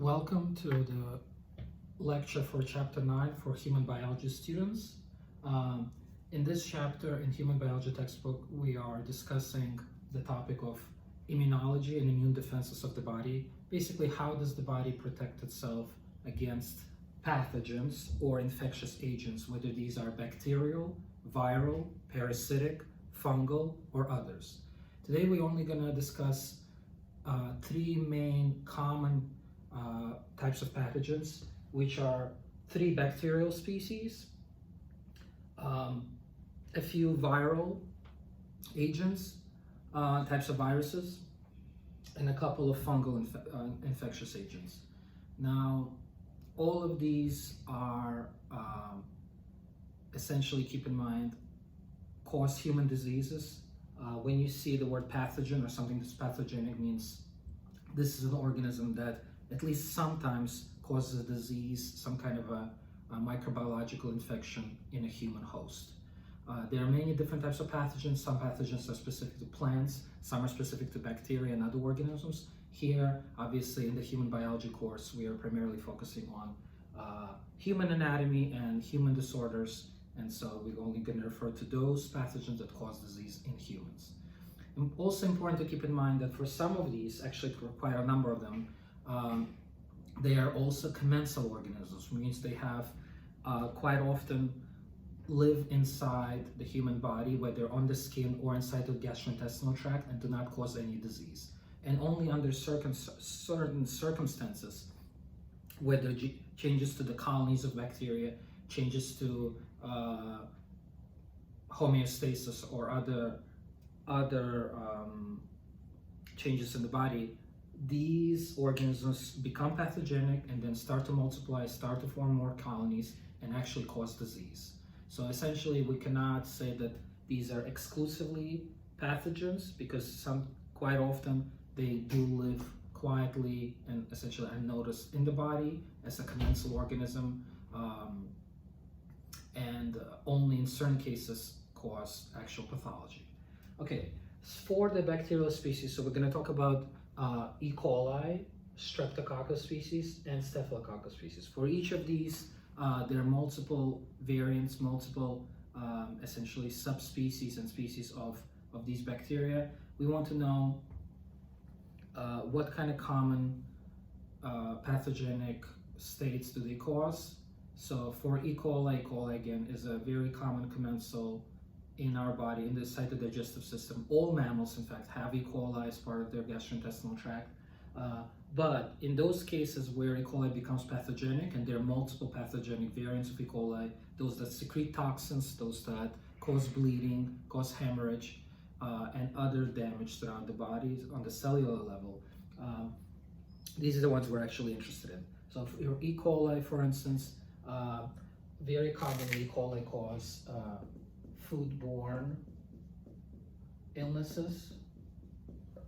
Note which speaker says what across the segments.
Speaker 1: Welcome to the lecture for Chapter 9 for Human Biology students. In this chapter in Human Biology textbook, we are discussing the topic of immunology and immune defenses of the body. Basically, how does the body protect itself against pathogens or infectious agents, whether these are bacterial, viral, parasitic, fungal, or others. Today, we're only going to discuss three main common types of pathogens, which are 3 bacterial species, a few viral agents, types of viruses, and a couple of fungal infectious agents. Now, all of these are essentially, keep in mind, cause human diseases. When you see the word pathogen or something that's pathogenic, means this is an organism that at least sometimes causes a disease, some kind of a microbiological infection in a human host. There are many different types of pathogens. Some pathogens are specific to plants, some are specific to bacteria and other organisms. Here, obviously, in the human biology course, we are primarily focusing on human anatomy and human disorders, and so we're only going to refer to those pathogens that cause disease in humans. And also important to keep in mind that for some of these, actually quite a number of them, they are also commensal organisms, which means they have quite often live inside the human body, whether on the skin or inside the gastrointestinal tract, and do not cause any disease. And only under certain circumstances, whether changes to the colonies of bacteria, changes to homeostasis or other changes in the body, these organisms become pathogenic and then start to multiply, start to form more colonies, and actually cause disease. So essentially, we cannot say that these are exclusively pathogens, because quite often they do live quietly and essentially unnoticed in the body as a commensal organism, and only in certain cases cause actual pathology. Okay, for the bacterial species, so we're going to talk about E. coli, Streptococcus species, and Staphylococcus species. For each of these, there are multiple variants, multiple essentially subspecies and species of these bacteria. We want to know what kind of common pathogenic states do they cause. So for E. coli again is a very common commensal in our body, in the cytodigestive system. All mammals, in fact, have E. coli as part of their gastrointestinal tract. But in those cases where E. coli becomes pathogenic, and there are multiple pathogenic variants of E. coli, those that secrete toxins, those that cause bleeding, cause hemorrhage, and other damage throughout the body on the cellular level, these are the ones we're actually interested in. So for E. coli, for instance, very commonly E. coli cause foodborne illnesses,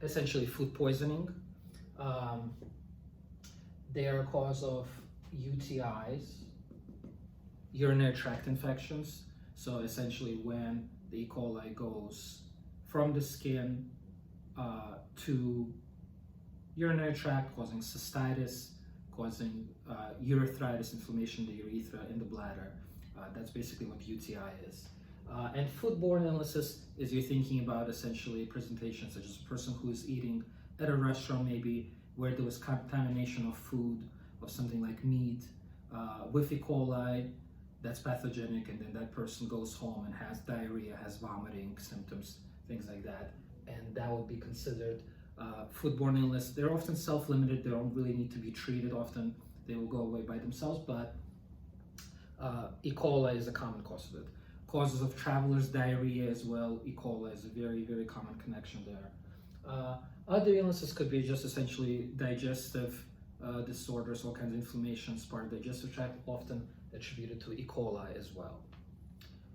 Speaker 1: essentially food poisoning. They are a cause of UTIs, urinary tract infections. So essentially when the E. coli goes from the skin to urinary tract, causing cystitis, causing urethritis, inflammation in the urethra, in the bladder. That's basically what UTI is. And foodborne illnesses is you're thinking about essentially presentations such as a person who is eating at a restaurant, maybe where there was contamination of food, of something like meat, with E. coli, that's pathogenic, and then that person goes home and has diarrhea, has vomiting symptoms, things like that, and that would be considered foodborne illness. They're often self-limited, they don't really need to be treated often, they will go away by themselves, but E. coli is a common cause of it. Causes of traveler's diarrhea as well, E. coli is a very, very common connection there. Other illnesses could be just essentially digestive disorders, all kinds of inflammations, part of the digestive tract, often attributed to E. coli as well.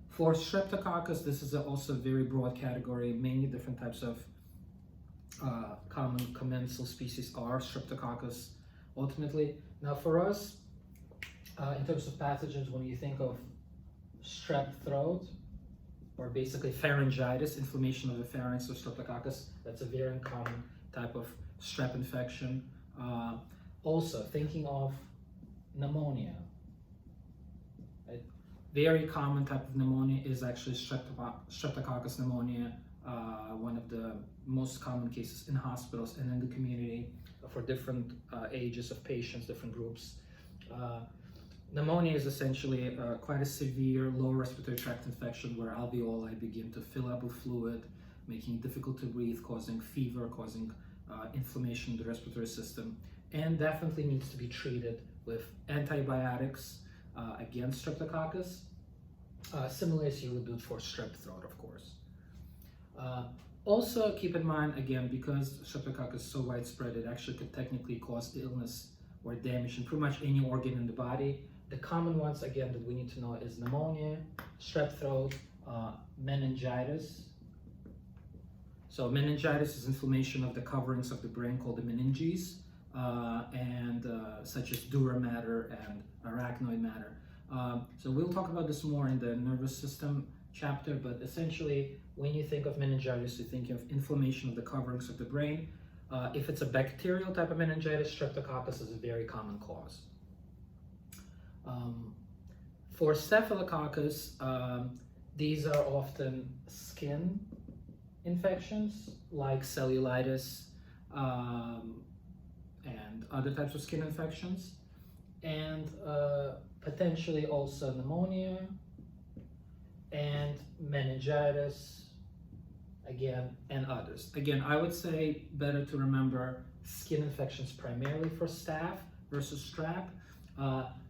Speaker 1: For Streptococcus, this is also a very broad category. Many different types of common commensal species are Streptococcus ultimately. Now for us, in terms of pathogens, when you think of strep throat, or basically pharyngitis, inflammation of the pharynx or Streptococcus, that's a very common type of strep infection. Also, thinking of pneumonia. Right? Very common type of pneumonia is actually Streptococcus pneumonia, one of the most common cases in hospitals and in the community for different ages of patients, different groups. Pneumonia is essentially quite a severe lower respiratory tract infection where alveoli begin to fill up with fluid, making it difficult to breathe, causing fever, causing inflammation in the respiratory system, and definitely needs to be treated with antibiotics against Streptococcus, similar as you would do for strep throat, of course. Also, keep in mind, again, because Streptococcus is so widespread, it actually could technically cause illness or damage in pretty much any organ in the body. The common ones, again, that we need to know is pneumonia, strep throat, meningitis. So meningitis is inflammation of the coverings of the brain called the meninges, such as dura mater and arachnoid matter. So we'll talk about this more in the nervous system chapter, but essentially when you think of meningitis, you think of inflammation of the coverings of the brain. If it's a bacterial type of meningitis, Streptococcus is a very common cause. For Staphylococcus, these are often skin infections like cellulitis and other types of skin infections, and potentially also pneumonia and meningitis, again, and others. Again, I would say better to remember skin infections primarily for staph versus strep.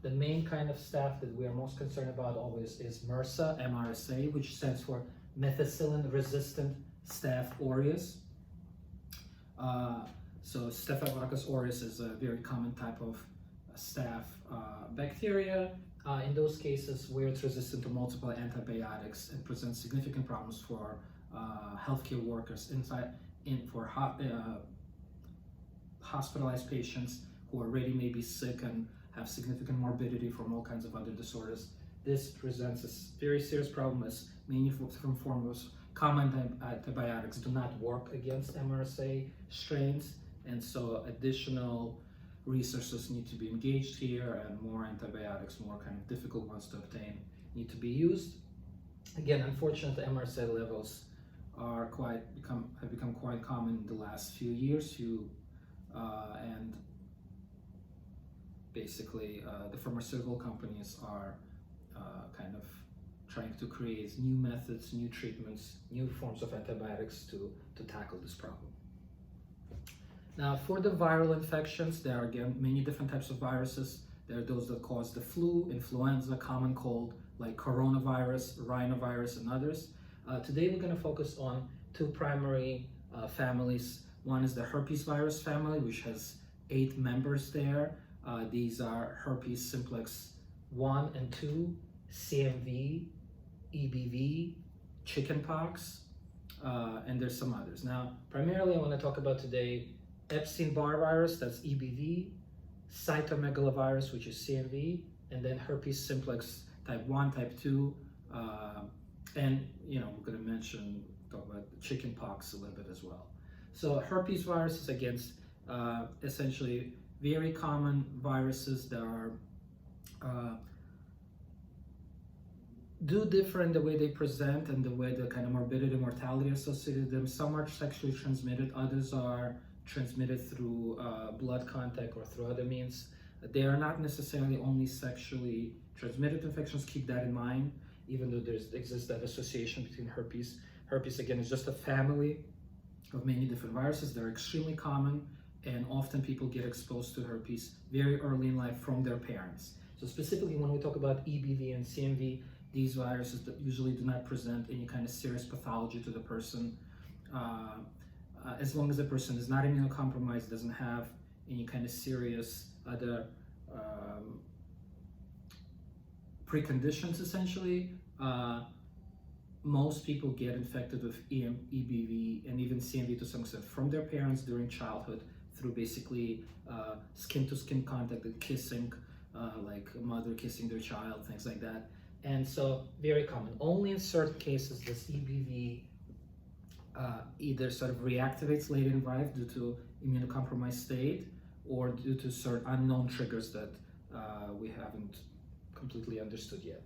Speaker 1: The main kind of staph that we are most concerned about always is MRSA, MRSA, which stands for methicillin-resistant Staph aureus. So Staphylococcus aureus is a very common type of staph bacteria. In those cases where it's resistant to multiple antibiotics, it presents significant problems for healthcare workers for hospitalized patients who already may be sick and have significant morbidity from all kinds of other disorders. This presents a very serious problem as many different forms of common antibiotics do not work against MRSA strains, and so additional resources need to be engaged here, and more antibiotics, more kind of difficult ones to obtain, need to be used. Again, unfortunately, MRSA levels are have become quite common in the last few years, and basically the pharmaceutical companies are kind of trying to create new methods, new treatments, new forms of antibiotics to tackle this problem. Now, for the viral infections, there are again many different types of viruses. There are those that cause the flu, influenza, common cold, like coronavirus, rhinovirus, and others. Today we're going to focus on two primary families. One is the herpes virus family, which has 8 members there. These are herpes simplex 1 and 2, CMV, EBV, chickenpox, and there's some others. Now, primarily I want to talk about today Epstein-Barr virus, that's EBV, cytomegalovirus, which is CMV, and then herpes simplex type 1, type 2, and we're going to talk about chickenpox a little bit as well. So herpes virus is against essentially very common viruses that are do differ in the way they present and the way the kind of morbidity and mortality associated with them. Some are sexually transmitted, others are transmitted through blood contact or through other means. They are not necessarily only sexually transmitted infections, keep that in mind, even though there exists that association between herpes. Herpes, again, is just a family of many different viruses. They're extremely common, and often people get exposed to herpes very early in life from their parents. So specifically when we talk about EBV and CMV, these viruses that usually do not present any kind of serious pathology to the person, as long as the person is not immunocompromised, doesn't have any kind of serious other preconditions, essentially. Most people get infected with EBV and even CMV to some extent from their parents during childhood through basically skin-to-skin contact and kissing, like a mother kissing their child, things like that. And so very common. Only in certain cases does EBV either sort of reactivates later in life due to immunocompromised state, or due to certain unknown triggers that we haven't completely understood yet.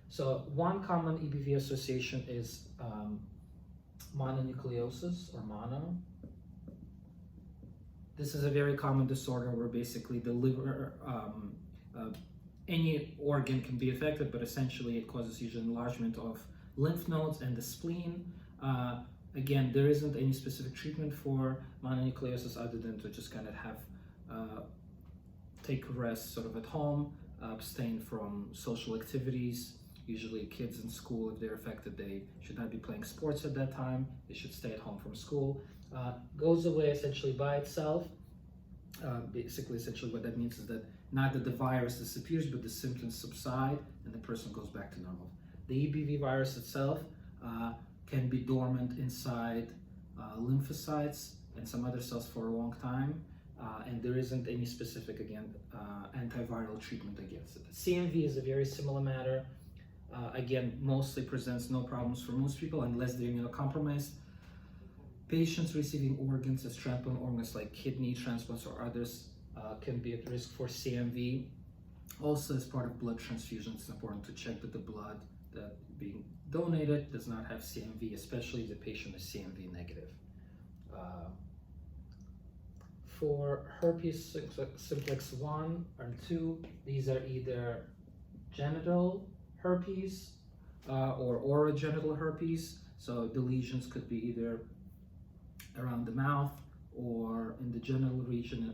Speaker 1: So one common EBV association is mononucleosis, or mono. This is a very common disorder where basically the liver, any organ can be affected, but essentially it causes usually enlargement of lymph nodes and the spleen. Again, there isn't any specific treatment for mononucleosis other than to just kind of have take rest sort of at home, abstain from social activities. Usually kids in school, if they're affected, they should not be playing sports at that time. They should stay at home from school. Goes away essentially by itself. Essentially what that means is that not that the virus disappears, but the symptoms subside and the person goes back to normal. The EBV virus itself can be dormant inside lymphocytes and some other cells for a long time, and there isn't any specific, again, antiviral treatment against it. CMV is a very similar matter. Again, mostly presents no problems for most people unless they're immunocompromised. Patients receiving organs as transplant organs like kidney transplants or others can be at risk for CMV. Also, as part of blood transfusions, it's important to check that the blood that being donated does not have CMV, especially if the patient is CMV negative. For herpes simplex 1 or 2, these are either genital herpes or orogenital herpes. So the lesions could be either around the mouth or in the genital region,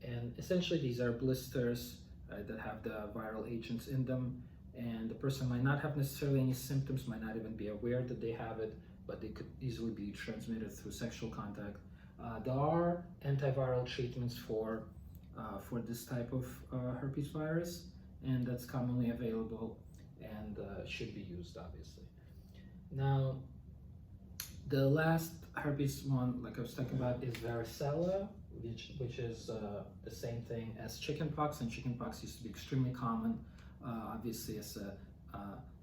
Speaker 1: and essentially these are blisters that have the viral agents in them, and the person might not have necessarily any symptoms, might not even be aware that they have it, but they could easily be transmitted through sexual contact. There are antiviral treatments for this type of herpes virus, and that's commonly available and should be used, obviously. Now, the last herpes one, like I was talking about, is varicella, which is the same thing as chickenpox, and chickenpox used to be extremely common, obviously, as a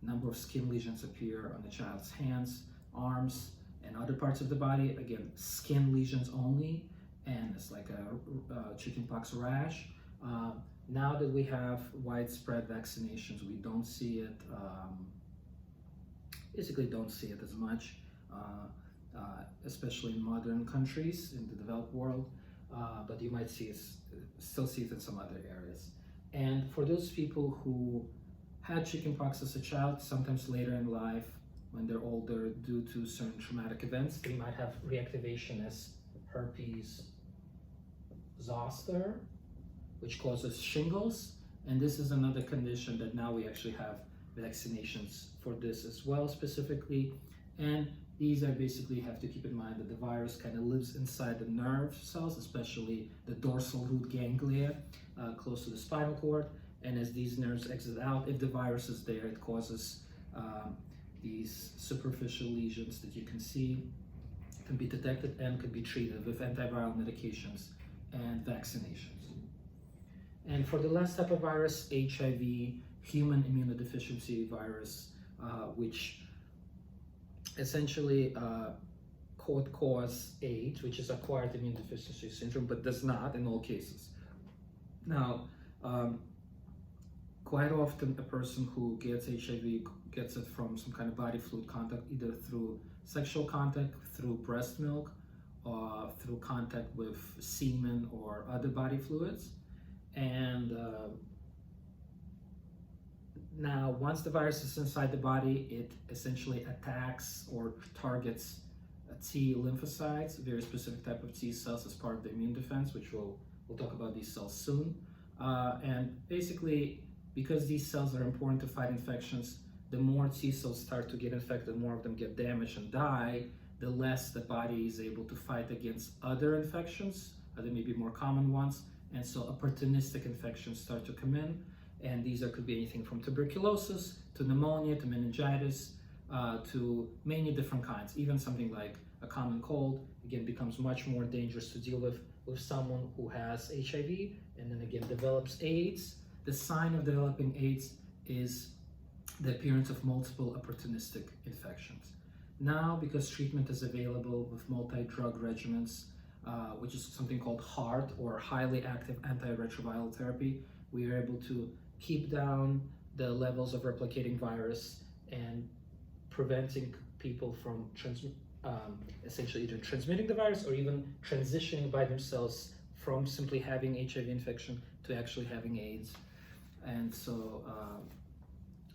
Speaker 1: number of skin lesions appear on the child's hands, arms, and other parts of the body. Again, skin lesions only, and it's like a chickenpox rash. Now that we have widespread vaccinations, we don't see it, basically don't see it as much, especially in modern countries, in the developed world, but you might still see it in some other areas. And for those people who had chickenpox as a child, sometimes later in life, when they're older, due to certain traumatic events, they might have reactivation as herpes zoster, which causes shingles. And this is another condition that now we actually have vaccinations for this as well, specifically. And these are basically, you have to keep in mind that the virus kind of lives inside the nerve cells, especially the dorsal root ganglia, close to the spinal cord. And as these nerves exit out, if the virus is there, it causes these superficial lesions that you can see, can be detected and can be treated with antiviral medications and vaccinations. And for the last type of virus, HIV, human immunodeficiency virus, which essentially could cause AIDS, which is acquired immune deficiency syndrome, but does not in all cases. Now, quite often a person who gets HIV gets it from some kind of body fluid contact, either through sexual contact, through breast milk, or through contact with semen or other body fluids. And now, once the virus is inside the body, it essentially attacks or targets T lymphocytes, a very specific type of T cells as part of the immune defense, which we'll talk about these cells soon. And basically, because these cells are important to fight infections, the more T cells start to get infected, the more of them get damaged and die, the less the body is able to fight against other infections, other maybe more common ones. And so opportunistic infections start to come in. And these could be anything from tuberculosis to pneumonia to meningitis to many different kinds. Even something like a common cold, again, becomes much more dangerous to deal with someone who has HIV and then again develops AIDS. The sign of developing AIDS is the appearance of multiple opportunistic infections. Now, because treatment is available with multi-drug regimens, which is something called HART, or highly active antiretroviral therapy. We are able to keep down the levels of replicating virus and preventing people from essentially either transmitting the virus or even transitioning by themselves from simply having HIV infection to actually having AIDS. And so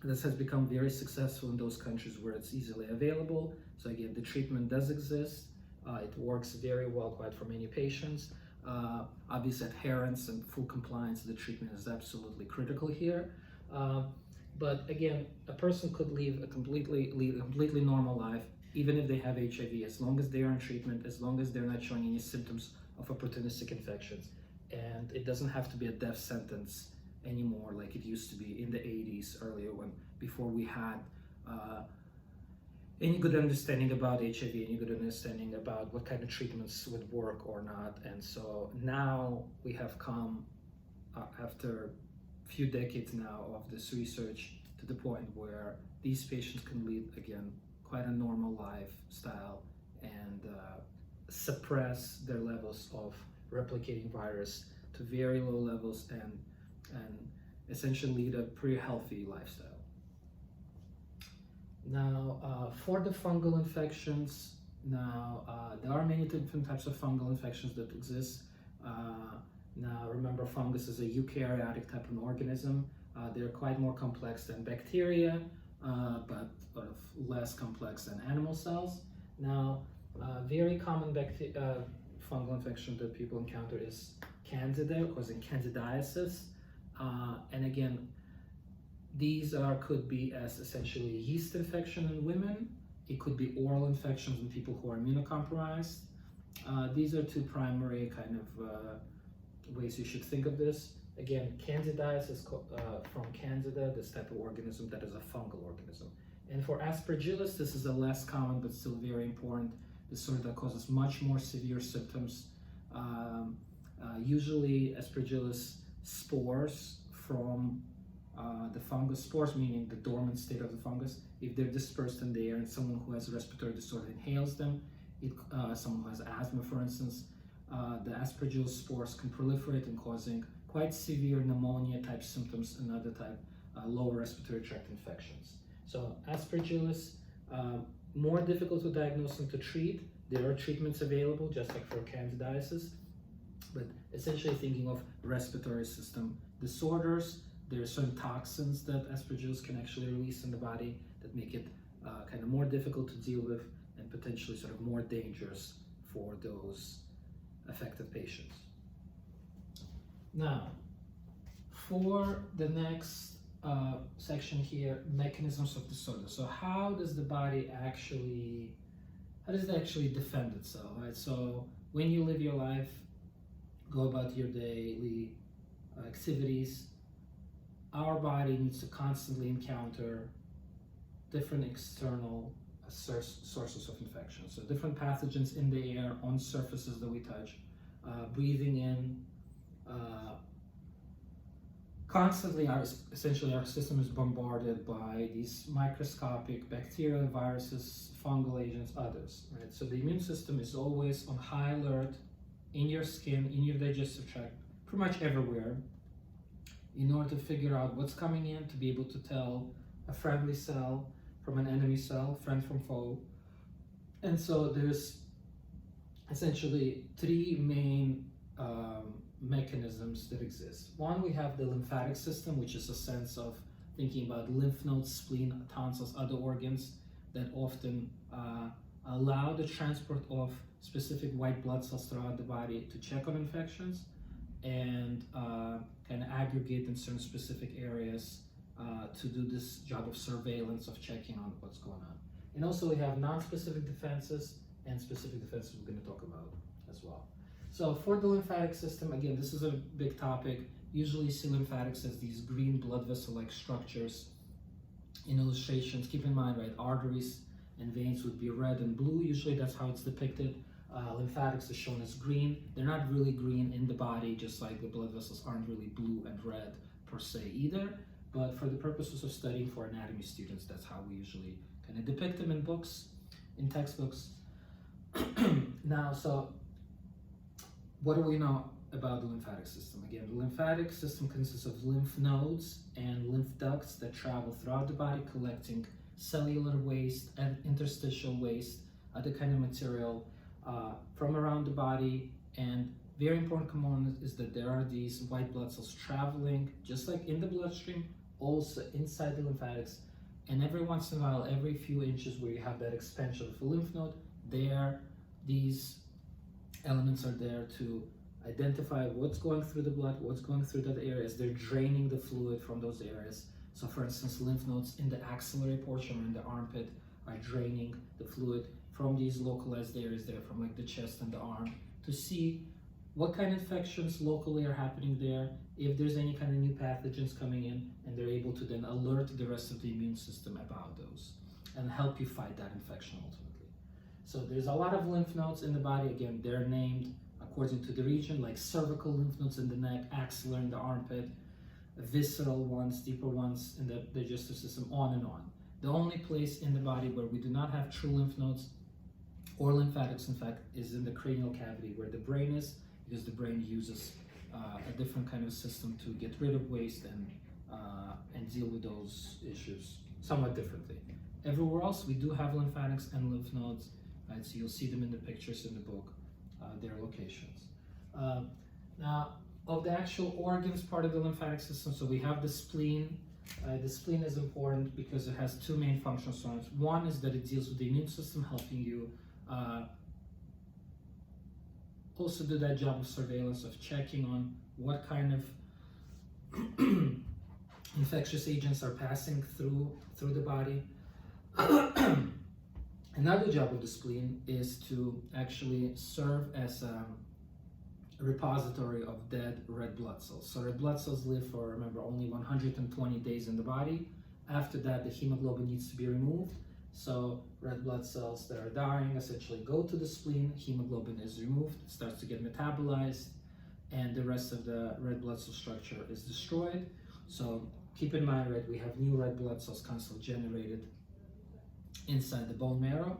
Speaker 1: this has become very successful in those countries where it's easily available. So again, the treatment does exist. It works very well quite for many patients. Obviously, adherence and full compliance to the treatment is absolutely critical here. But again, a person could lead a completely normal life even if they have HIV, as long as they are in treatment, as long as they're not showing any symptoms of opportunistic infections. And it doesn't have to be a death sentence anymore like it used to be in the 80s earlier, before we had any good understanding about HIV, any good understanding about what kind of treatments would work or not. And so now we have come, after a few decades now of this research, to the point where these patients can lead, again, quite a normal lifestyle and suppress their levels of replicating virus to very low levels and essentially lead a pretty healthy lifestyle. Now, for the fungal infections, there are many different types of fungal infections that exist. Now, remember, fungus is a eukaryotic type of organism. They're quite more complex than bacteria, but sort of less complex than animal cells. Now, very common fungal infection that people encounter is Candida, causing candidiasis. And again, these could be as essentially yeast infection in women. It could be oral infections in people who are immunocompromised. These are two primary kind of ways you should think of this. Again, candidiasis from Candida, this type of organism that is a fungal organism. And for Aspergillus, this is a less common but still very important disorder that causes much more severe symptoms. Usually Aspergillus spores from the fungus, spores meaning the dormant state of the fungus, if they're dispersed in the air and someone who has a respiratory disorder inhales them, someone who has asthma, for instance, the Aspergillus spores can proliferate and causing quite severe pneumonia type symptoms and other type lower respiratory tract infections. So Aspergillus, more difficult to diagnose and to treat. There are treatments available, just like for candidiasis, but essentially thinking of respiratory system disorders. There are certain toxins that Aspergillus can actually release in the body that make it kind of more difficult to deal with and potentially sort of more dangerous for those affected patients. Now, for the next section here, mechanisms of disorder. So how does the body actually defend itself, right? So when you live your life, go about your daily activities, our body needs to constantly encounter different external sources of infection. So different pathogens in the air, on surfaces that we touch, breathing in, constantly essentially our system is bombarded by these microscopic bacteria, viruses, fungal agents, others, right? So the immune system is always on high alert in your skin, in your digestive tract, pretty much everywhere, in order to figure out what's coming in, to be able to tell a friendly cell from an enemy cell, friend from foe. And so there's essentially three main mechanisms that exist. One, we have the lymphatic system, which is a sense of thinking about lymph nodes, spleen, tonsils, other organs that often allow the transport of specific white blood cells throughout the body to check on infections and kind of aggregate in certain specific areas to do this job of surveillance, of checking on what's going on. And also we have non-specific defenses and specific defenses we're going to talk about as well. So for the lymphatic system, again, this is a big topic. Usually you see lymphatics as these green blood vessel-like structures. In illustrations, keep in mind, right, arteries and veins would be red and blue. Usually that's how it's depicted. Lymphatics is shown as green. They're not really green in the body, just like the blood vessels aren't really blue and red per se either. But for the purposes of studying for anatomy students, that's how we usually kind of depict them in books, in textbooks. Now, so what do we know about the lymphatic system? Again, the lymphatic system consists of lymph nodes and lymph ducts that travel throughout the body, collecting cellular waste and interstitial waste, other kind of material from around the body. And very important component is that there are these white blood cells traveling, just like in the bloodstream, also inside the lymphatics. And every once in a while, every few inches where you have that expansion of a lymph node, these elements are there to identify what's going through the blood, what's going through that area as they're draining the fluid from those areas. So for instance, lymph nodes in the axillary portion or in the armpit are draining the fluid from these localized areas there, from like the chest and the arm, to see what kind of infections locally are happening there, if there's any kind of new pathogens coming in, and they're able to then alert the rest of the immune system about those and help you fight that infection ultimately. So there's a lot of lymph nodes in the body. Again, they're named according to the region, like cervical lymph nodes in the neck, axillary in the armpit, visceral ones, deeper ones in the digestive system, on and on. The only place in the body where we do not have true lymph nodes or lymphatics, in fact, is in the cranial cavity where the brain is, because the brain uses a different kind of system to get rid of waste and deal with those issues somewhat differently. Everywhere else, we do have lymphatics and lymph nodes, right? So you'll see them in the pictures in the book, their locations. Now, of the actual organs part of the lymphatic system, so we have the spleen. The spleen is important because it has two main functions on it. One is that it deals with the immune system, helping you also do that job of surveillance, of checking on what kind of infectious agents are passing through the body. Another job of the spleen is to actually serve as a repository of dead red blood cells. So red blood cells live for, remember, only 120 days in the body. After that, the hemoglobin needs to be removed. So red blood cells that are dying essentially go to the spleen, hemoglobin is removed, it starts to get metabolized, and the rest of the red blood cell structure is destroyed. So keep in mind, right, we have new red blood cells constantly generated inside the bone marrow.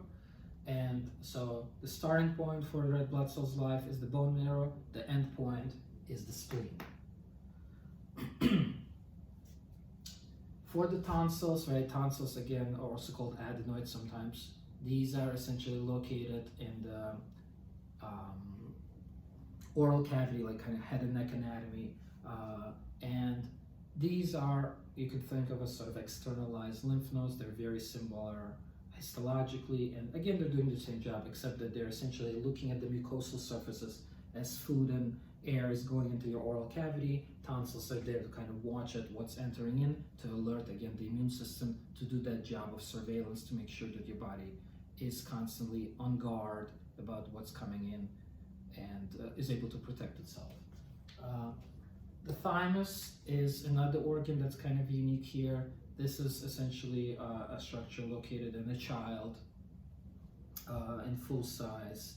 Speaker 1: And so the starting point for red blood cells' life is the bone marrow, the end point is the spleen. For the tonsils, right, tonsils again are also called adenoids sometimes. These are essentially located in the oral cavity, like kind of head and neck anatomy. And these are, you could think of as sort of externalized lymph nodes. They're very similar histologically, and again, they're doing the same job, except that they're essentially looking at the mucosal surfaces as food and air is going into your oral cavity. Tonsils are there to kind of watch at what's entering in, to alert, again, the immune system to do that job of surveillance to make sure that your body is constantly on guard about what's coming in and is able to protect itself. The thymus is another organ that's kind of unique here. This is essentially a structure located in a child in full size,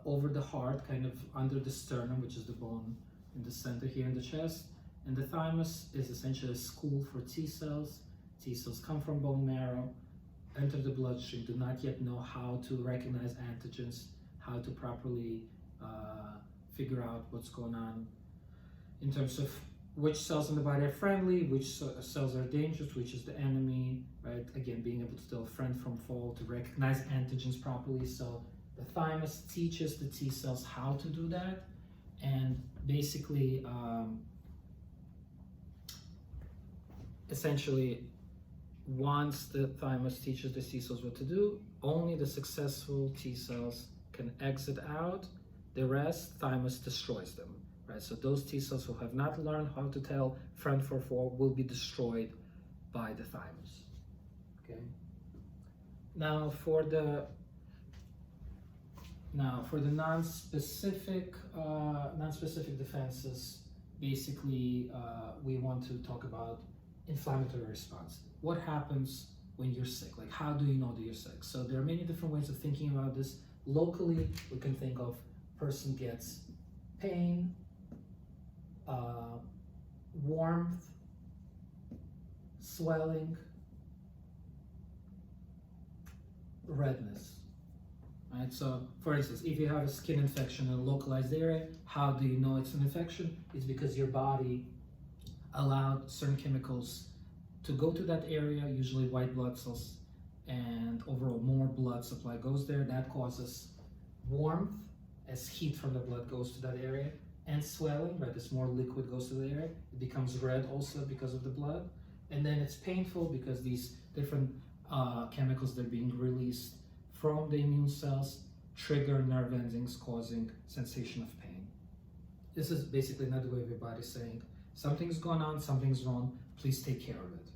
Speaker 1: over the heart, kind of under the sternum, which is the bone in the center here in the chest. And the thymus is essentially a school for T cells. T cells come from bone marrow, enter the bloodstream, do not yet know how to recognize antigens, how to properly figure out what's going on in terms of which cells in the body are friendly, which cells are dangerous, which is the enemy, right? Again, being able to tell friend from foe, to recognize antigens properly. So the thymus teaches the T cells how to do that. And basically, essentially, once the thymus teaches the T cells what to do, only the successful T cells can exit out. The rest, thymus destroys them. Right, so those T cells who have not learned how to tell friend from foe will be destroyed by the thymus. Okay. Now for the non-specific defenses, basically we want to talk about inflammatory response. What happens when you're sick? Like, how do you know that you're sick? So there are many different ways of thinking about this. Locally, we can think of person gets pain, warmth, swelling, redness. right? So, for instance, if you have a skin infection in a localized area, how do you know it's an infection? It's because your body allowed certain chemicals to go to that area, usually white blood cells, and overall more blood supply goes there. That causes warmth as heat from the blood goes to that area, and swelling, right? As more liquid goes to the area, it becomes red also because of the blood. And then it's painful because these different chemicals that are being released from the immune cells trigger nerve endings, causing sensation of pain. This is basically another way of your body saying, something's going on, something's wrong, please take care of it.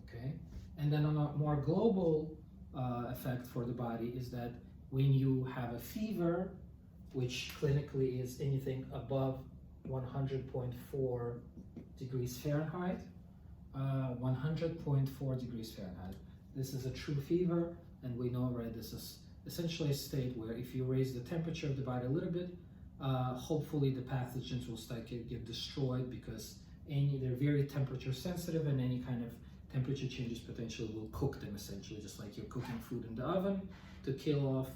Speaker 1: Okay? And then on a more global effect for the body is that when you have a fever, which clinically is anything above 100.4 degrees Fahrenheit, 100.4 degrees Fahrenheit. This is a true fever, and we know, right, this is essentially a state where if you raise the temperature of the body a little bit, hopefully the pathogens will start to get destroyed, because they're very temperature sensitive, and any kind of temperature changes potentially will cook them, essentially, just like you're cooking food in the oven to kill off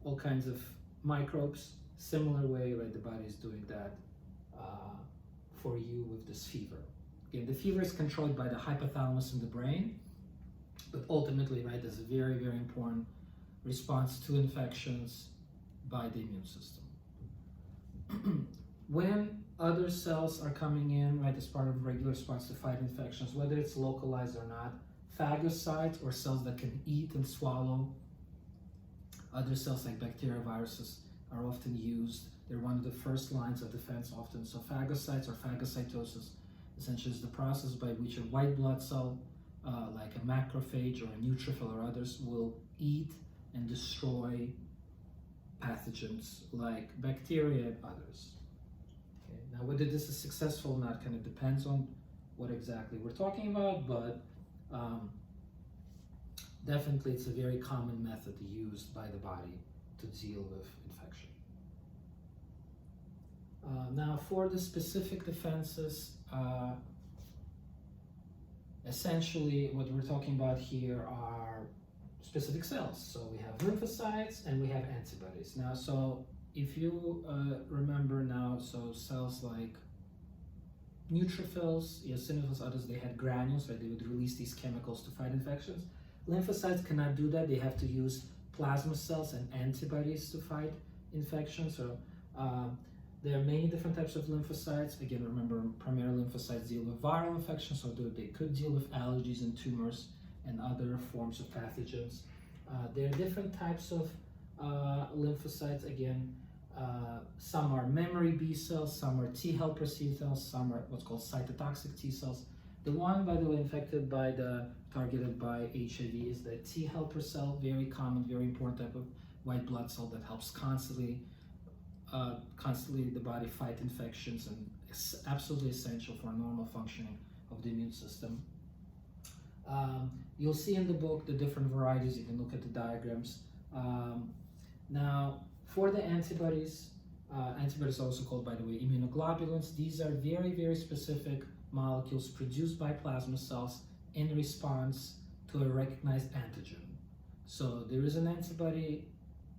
Speaker 1: all kinds of microbes. Similar way, right, the body is doing that for you with this fever. Again, the fever is controlled by the hypothalamus in the brain, but ultimately, right, there's a very, very important response to infections by the immune system. When other cells are coming in, right, as part of a regular response to fight infections, whether it's localized or not, phagocytes, or cells that can eat and swallow other cells like bacteria, viruses, are often used. They're one of the first lines of defense often. So phagocytes, or phagocytosis, essentially is the process by which a white blood cell, like a macrophage or a neutrophil or others, will eat and destroy pathogens like bacteria and others. Okay. Now, whether this is successful or not kind of depends on what exactly we're talking about, but definitely it's a very common method used by the body to deal with infection. Now, for the specific defenses, essentially what we're talking about here are specific cells. So we have lymphocytes and we have antibodies. Now, so if you remember now, so cells like neutrophils, eosinophils, others, they had granules, right? They would release these chemicals to fight infections. Lymphocytes cannot do that. They have to use plasma cells and antibodies to fight infections. So there are many different types of lymphocytes. Again, remember, primary lymphocytes deal with viral infections, so they could deal with allergies and tumors and other forms of pathogens. There are different types of lymphocytes. Again, some are memory B cells, some are T helper C cells, some are what's called cytotoxic T cells. The one, by the way, targeted by HIV is the T helper cell, very common, very important type of white blood cell that helps constantly the body fight infections, and is absolutely essential for normal functioning of the immune system. You'll see in the book the different varieties. You can look at the diagrams. Now, for the antibodies, antibodies are also called, by the way, immunoglobulins. These are very, very specific molecules produced by plasma cells in response to a recognized antigen. So there is an antibody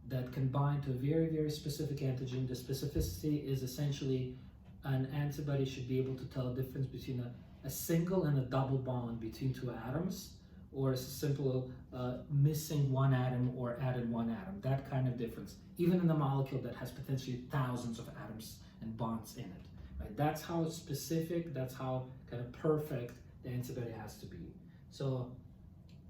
Speaker 1: that can bind to a very, very specific antigen. The specificity is essentially an antibody should be able to tell the difference between a single and a double bond between two atoms, or a simple missing one atom or added one atom, that kind of difference, even in a molecule that has potentially thousands of atoms and bonds in it. Right? That's how specific, that's how kind of perfect the antibody has to be. So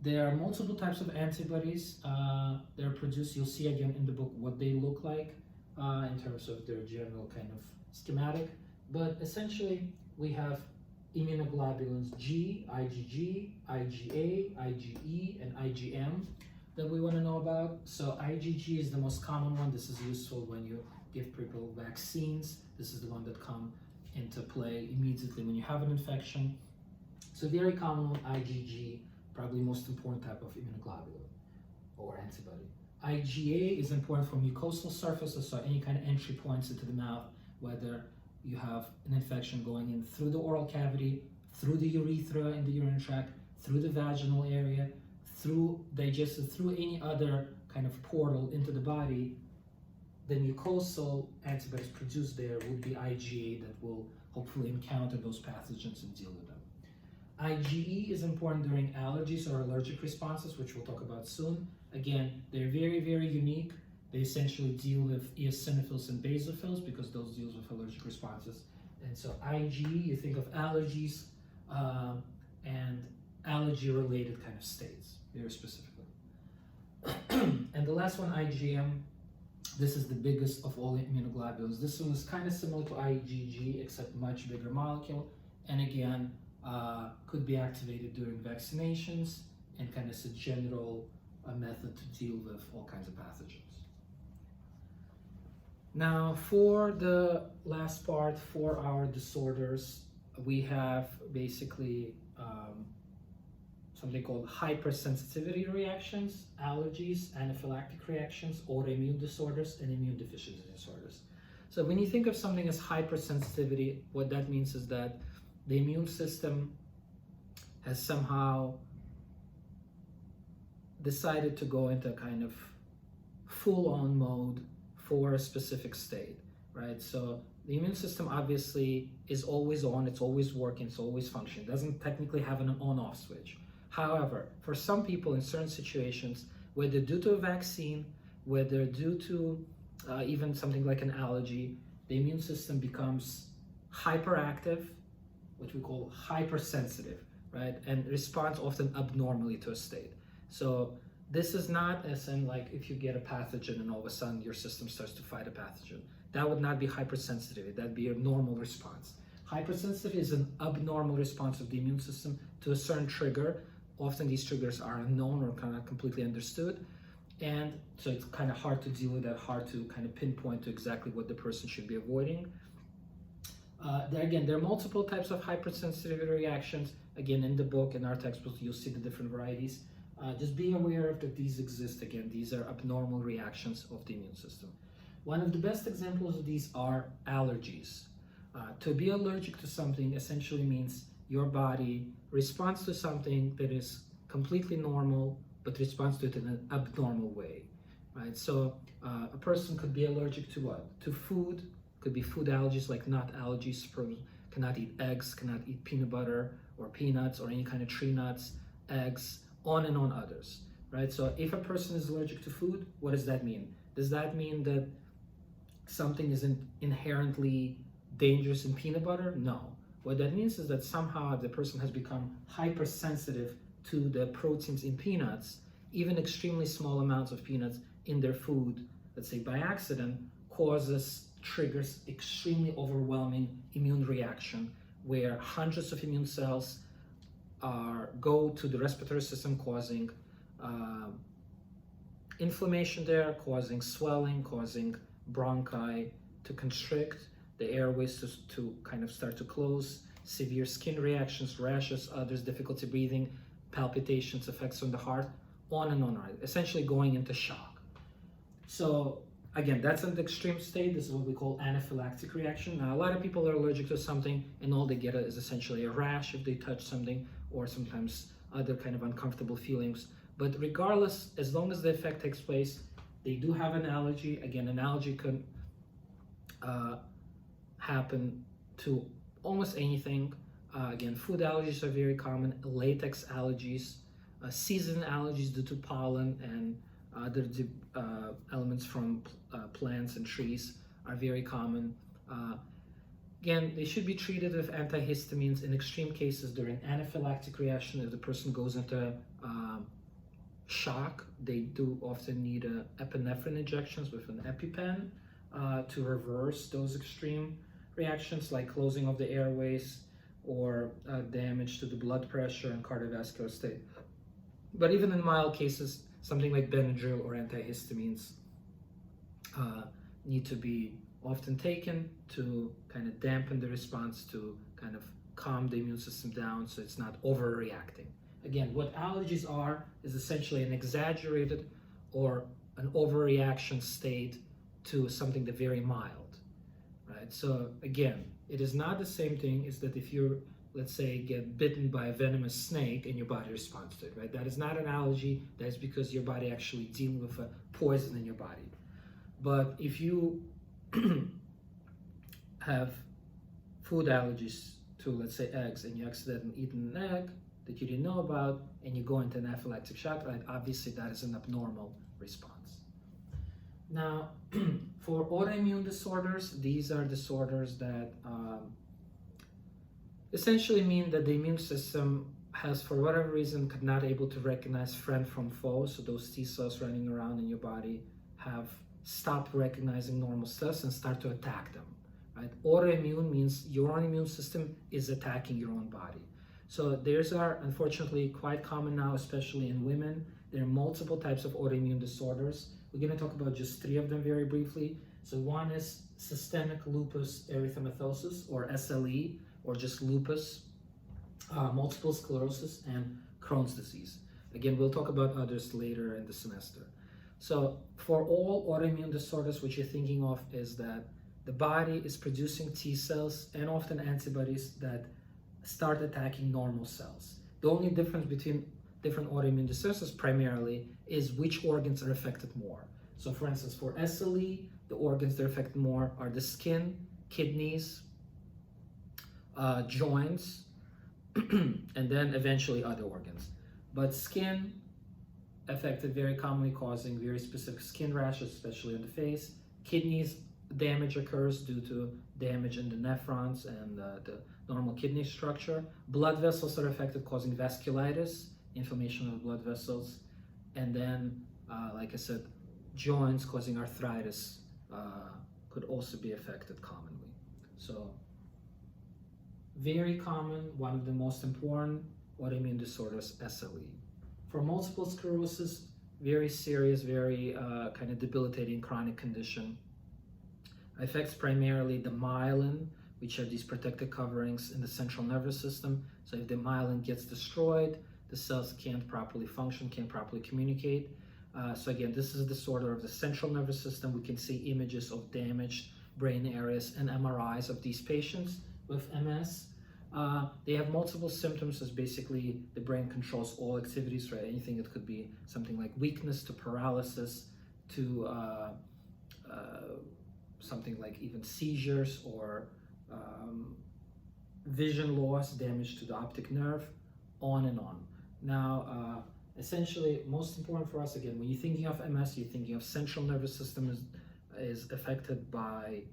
Speaker 1: there are multiple types of antibodies that are produced. You'll see again in the book what they look like in terms of their general kind of schematic. But essentially, we have immunoglobulins G, IgG, IgA, IgE, and IgM that we want to know about. So IgG is the most common one. This is useful when you give people vaccines. This is the one that comes into play immediately when you have an infection. So very common one, IgG, probably most important type of immunoglobulin or antibody. IgA is important for mucosal surfaces, so any kind of entry points into the mouth, whether you have an infection going in through the oral cavity, through the urethra in the urinary tract, through the vaginal area, digested through any other kind of portal into the body, the mucosal antibodies produced there would be IgA that will hopefully encounter those pathogens and deal with them. IgE is important during allergies or allergic responses, which we'll talk about soon. Again, they're very, very unique. They essentially deal with eosinophils and basophils because those deals with allergic responses. And so IgE, you think of allergies and allergy-related kind of states, very specifically. And the last one, IgM, this is the biggest of all immunoglobulins. This one is kind of similar to IgG, except much bigger molecule. And again, could be activated during vaccinations and kind of is a general method to deal with all kinds of pathogens. Now, for the last part, for our disorders, we have basically something called hypersensitivity reactions, allergies, anaphylactic reactions, autoimmune disorders, and immune deficiency disorders. So when you think of something as hypersensitivity, what that means is that the immune system has somehow decided to go into kind of full-on mode for a specific state, right? So the immune system obviously is always on, it's always working, it's always functioning. It doesn't technically have an on-off switch. However, for some people in certain situations, whether due to a vaccine, whether due to even something like an allergy, the immune system becomes hyperactive, what we call hypersensitive, right? And responds often abnormally to a state. So this is not as in like if you get a pathogen and all of a sudden your system starts to fight a pathogen. That would not be hypersensitivity, that'd be a normal response. Hypersensitivity is an abnormal response of the immune system to a certain trigger. Often these triggers are unknown or kind of completely understood. And so it's kind of hard to deal with that, hard to kind of pinpoint to exactly what the person should be avoiding. There are multiple types of hypersensitivity reactions. Again, in the book, in our textbooks, you'll see the different varieties. Just be aware of that these exist. Again, these are abnormal reactions of the immune system. One of the best examples of these are allergies. To be allergic to something essentially means your body responds to something that is completely normal, but responds to it in an abnormal way, right? So a person could be allergic to what? To food, could be food allergies like nut allergies, cannot eat eggs, cannot eat peanut butter or peanuts or any kind of tree nuts, eggs, on and on others, right? So if a person is allergic to food, what does that mean? Does that mean that something isn't inherently dangerous in peanut butter? No. What that means is that somehow the person has become hypersensitive to the proteins in peanuts, even extremely small amounts of peanuts in their food, let's say by accident, triggers extremely overwhelming immune reaction where hundreds of immune cells go to the respiratory system, causing inflammation there, causing swelling, causing bronchi to constrict, the airways to kind of start to close, severe skin reactions, rashes, others, difficulty breathing, palpitations, effects on the heart, on and on, right? Essentially going into shock. So again, that's an extreme state. This is what we call anaphylactic reaction. Now, a lot of people are allergic to something and all they get is essentially a rash if they touch something, or sometimes other kind of uncomfortable feelings. But regardless, as long as the effect takes place, they do have an allergy. Again, an allergy could happen to almost anything. Again, food allergies are very common, latex allergies, season allergies due to pollen and other elements from plants and trees are very common. Again, they should be treated with antihistamines in extreme cases during anaphylactic reaction. If the person goes into shock, they do often need epinephrine injections with an EpiPen to reverse those extreme reactions like closing of the airways or damage to the blood pressure and cardiovascular state. But even in mild cases, something like Benadryl or antihistamines need to be often taken to kind of dampen the response, to kind of calm the immune system down so it's not overreacting. Again, what allergies are is essentially an exaggerated or an overreaction state to something that's very mild, right? So again, it is not the same thing as that if you're let's say, get bitten by a venomous snake and your body responds to it, right? That is not an allergy. That is because your body actually dealing with a poison in your body. But if you have food allergies to, let's say, eggs, and you accidentally eat an egg that you didn't know about, and you go into an anaphylactic shock, right? Obviously, that is an abnormal response. Now, for autoimmune disorders, these are disorders that essentially mean that the immune system has, for whatever reason, not able to recognize friend from foe. So those T cells running around in your body have stopped recognizing normal cells and start to attack them. Right? Autoimmune means your own immune system is attacking your own body. So these are unfortunately quite common now, especially in women. There are multiple types of autoimmune disorders. We're going to talk about just 3 of them very briefly. So one is systemic lupus erythematosus, or SLE, or just lupus, multiple sclerosis, and Crohn's disease. Again, we'll talk about others later in the semester. So for all autoimmune disorders, what you're thinking of is that the body is producing T cells and often antibodies that start attacking normal cells. The only difference between different autoimmune disorders primarily is which organs are affected more. So for instance, for SLE, the organs that are affected more are the skin, kidneys, joints, and then eventually other organs. But skin affected, very commonly causing very specific skin rashes, especially on the face. Kidneys, damage occurs due to damage in the nephrons and the normal kidney structure. Blood vessels are affected, causing vasculitis, inflammation of the blood vessels. And then, like I said, joints causing arthritis could also be affected commonly. So, very common, one of the most important autoimmune disorders, SLE. For multiple sclerosis, very serious, very kind of debilitating chronic condition. Affects primarily the myelin, which are these protective coverings in the central nervous system. So if the myelin gets destroyed, the cells can't properly function, can't properly communicate. So again, this is a disorder of the central nervous system. We can see images of damaged brain areas and MRIs of these patients with MS. They have multiple symptoms, as basically the brain controls all activities, right? Anything that could be something like weakness to paralysis to something like even seizures or vision loss, damage to the optic nerve, on and on. Now, essentially, most important for us, again, when you're thinking of MS, you're thinking of central nervous system is affected by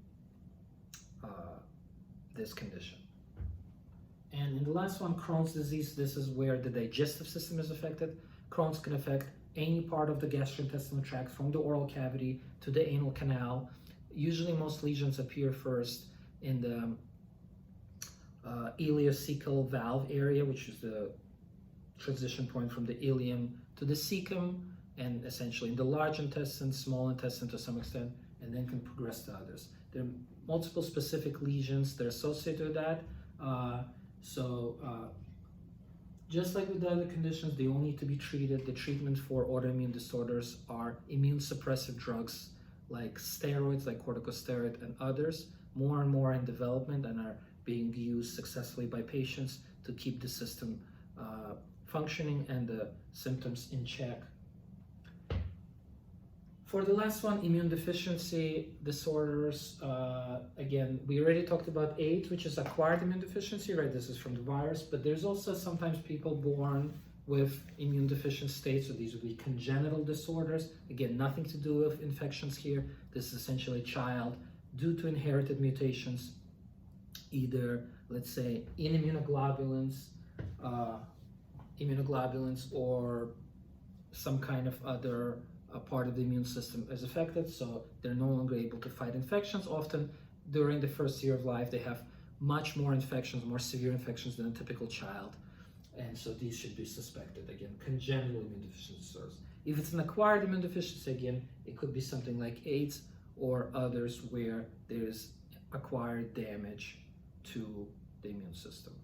Speaker 1: this condition. And in the last one, Crohn's disease, this is where the digestive system is affected. Crohn's can affect any part of the gastrointestinal tract, from the oral cavity to the anal canal. Usually most lesions appear first in the ileocecal valve area, which is the transition point from the ileum to the cecum, and essentially in the large intestine, small intestine to some extent, and then can progress to others. There are multiple specific lesions that are associated with that. Just like with the other conditions, they all need to be treated. The treatment for autoimmune disorders are immune suppressive drugs like steroids, like corticosteroid and others, more and more in development and are being used successfully by patients to keep the system functioning and the symptoms in check. For the last one, immune deficiency disorders, again, we already talked about AIDS, which is acquired immune deficiency, right? This is from the virus, but there's also sometimes people born with immune deficient states, so these would be congenital disorders. Again, nothing to do with infections here. This is essentially a child due to inherited mutations, either, let's say, in immunoglobulins or some kind of other part of the immune system is affected, so they're no longer able to fight infections. Often during the first year of life, they have much more infections, more severe infections than a typical child, and so these should be suspected. Again, congenital immune deficiency disorders. If it's an acquired immune deficiency, again, it could be something like AIDS or others where there's acquired damage to the immune system.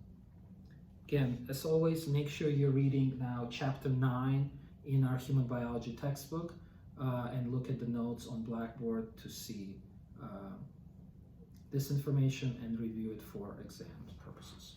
Speaker 1: Again, as always, make sure you're reading now chapter 9 in our human biology textbook and look at the notes on Blackboard to see this information and review it for exam purposes.